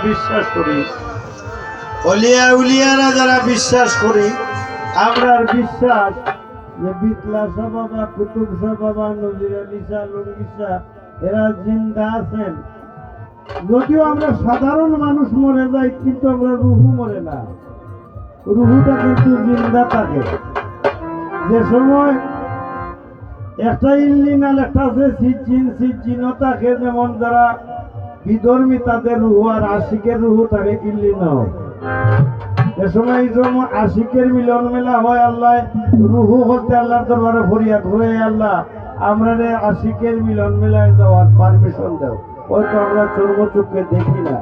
বিশ্বাস করি, অলিয়া উলিয়ারা যারা বিশ্বাস করি, আমরা বিশ্বাস যে বিটলা শাহ বাবা, কুতুব শাহ বাবা, নজির আলী শাহ, লঙ্গি শাহ এরা জিন্দা আছেন। যদিও আমরা সাধারণ মানুষ মরে যাই, কিন্তু আমরা রুহু মরে না, রুহুটা কিন্তু জিন্দা থাকে। যে সময় একটা ইল্লিনাল একটা আছে সিজিনও থাকে, যেমন যারা বিধর্মী তাদের রুহু আর আশিকের রুহু থাকে ইল্লিনাও। এ সময় এই সময় আশিকের মিলন মেলা হয়, আল্লাহ রুহু হতে আল্লাহর দরবারে ফরিয়াদ করে, আল্লাহ আমরা আশিকের মিলন মেলায় যাওয়ার পারমিশন দাও। হয়তো আমরা চর্মচক্ষে দেখি না।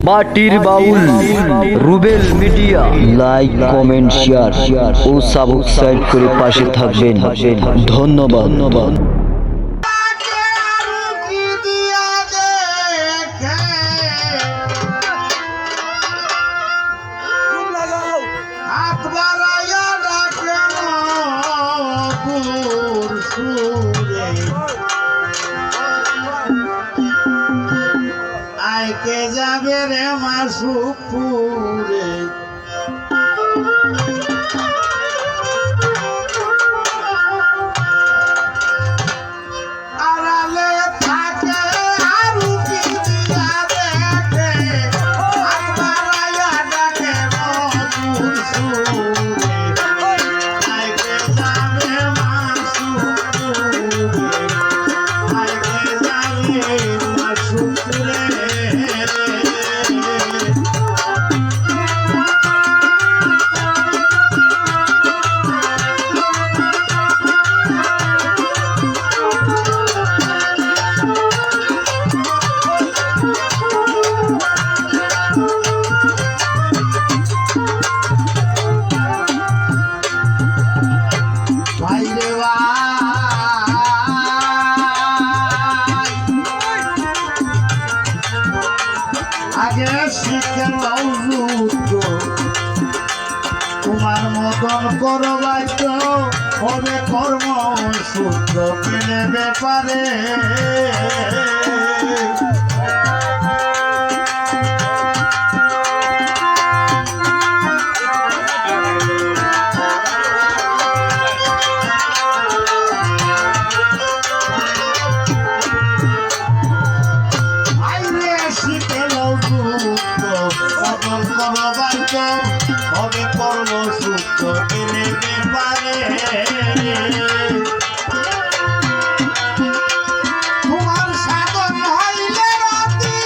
মাটির Baul Rubel media, like comment share ও সাবস্ক্রাইব করে পাশে থাকবেন। ধন্যবাদ। আইকে যাবে রে মাসুপুরে, আড়ালে থাকে আরু কি দিয়া দেখে, হাত বাড়াইয়া ডাকে মধুর সুরে। আইকে যাবে মাসুপুরে, আইকে যাবে মাসুপুরে। আগে শিখে তোমার মতন করবাই তো হবে কর্ম শুদ্ধ পেলে ব্যাপারে। হবে কর্ম সূত্র পেলে পারে। তোমার সাধন হইলে রাতি,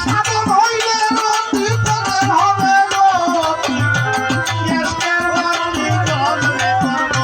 সাধন হইলে রাতি পথে হবে গতি, কেষ্টের বাতি জন্মে কর্ম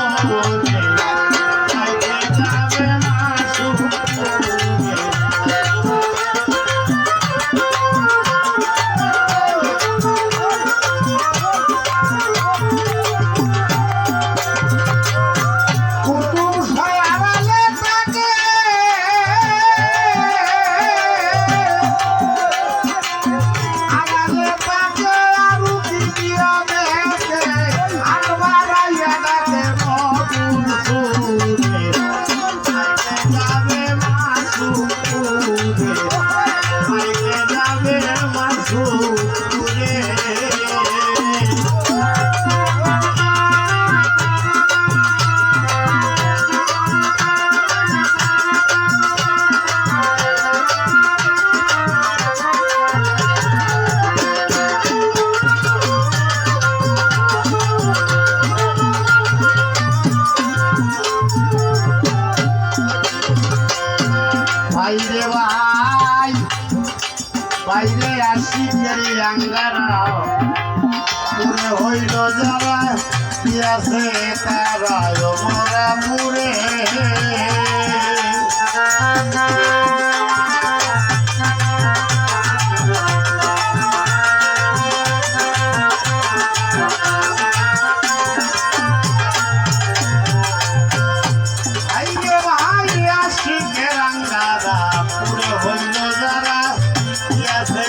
বাইরে আসি ফেরি আঙ্গারা, পুরে হইল যারা কি আছে তারা মোরা পুরে। ভাই আসি ফের আঙ্গারা, পুরে হইল যারা কি আছে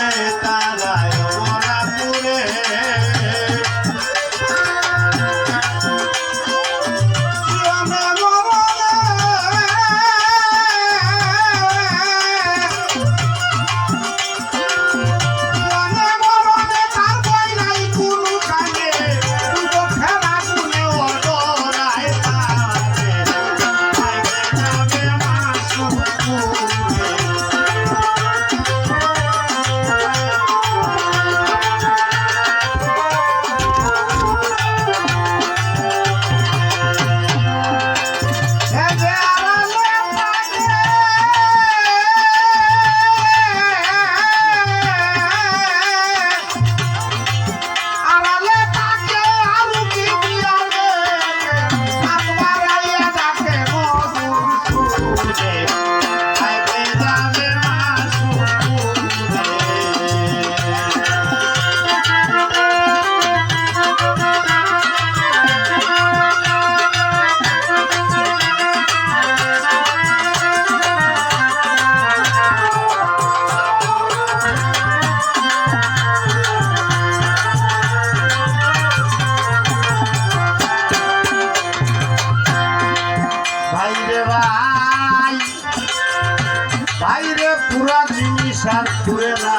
পুরা জিনিস আর ঘুরে না,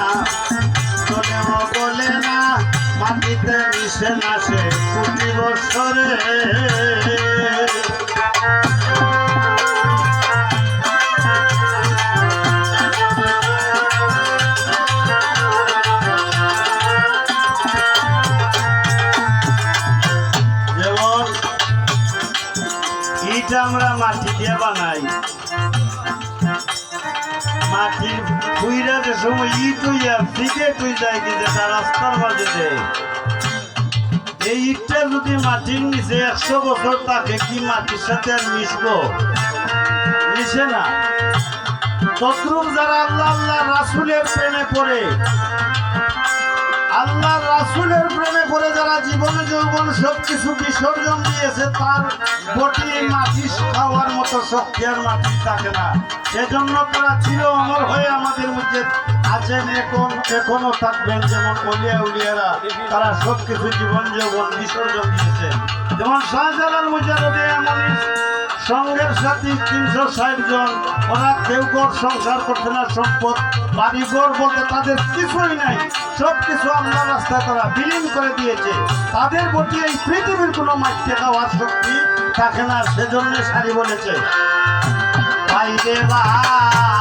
চলেও বলে না, মাটিতে মিশে না সে কোটি বৎসরে। যেমন ইট আমরা মাটি দিয়ে বানাই, মাটি খুইরা যে সময় ইট হইয়া ফিকে তুই যায় কি যেটা রাস্তার মাঝে দেয়, এই ইটটা যদি মাটির নিচে 100 বছর থাকে কি মাটির সাথে আর মিশবো? মিশে না। তদ্রূপ যারা আল্লাহ আল্লাহ রাসূলের প্রেমে পড়ে, আল্লাহ রাসূলের প্রেমে পড়ে যারা জীবনে যৌবন সবকিছু বিসর্জন দিয়েছে, তার বটি মাটি খাওয়ার মতো শক্তি আর মাটি থাকে না। সেজন্য তারা চির অমর হয়ে আমাদের মধ্যে আছেন, এখনো থাকবেন। যেমন অলিয়া উলিয়ারা তারা সবকিছু জীবন যৌবন বিসর্জন দিয়েছে। যেমন শাহজালাল মুজাহিদে এমনই সঙ্গের সাথী 360 জন, ওরা কেউ ঘর সংসার করতে না, সম্পদ বাড়ি ঘর বলতে তাদের কিছুই নাই, সবকিছু আল্লাহ রাস্তায় তারা বিলীন করে দিয়েছে। তাদের বটি এই পৃথিবীর কোনো মাটি খাওয়ার শক্তি থাকে না। সেজন্য সারি বলেছে ভাই রে ভাই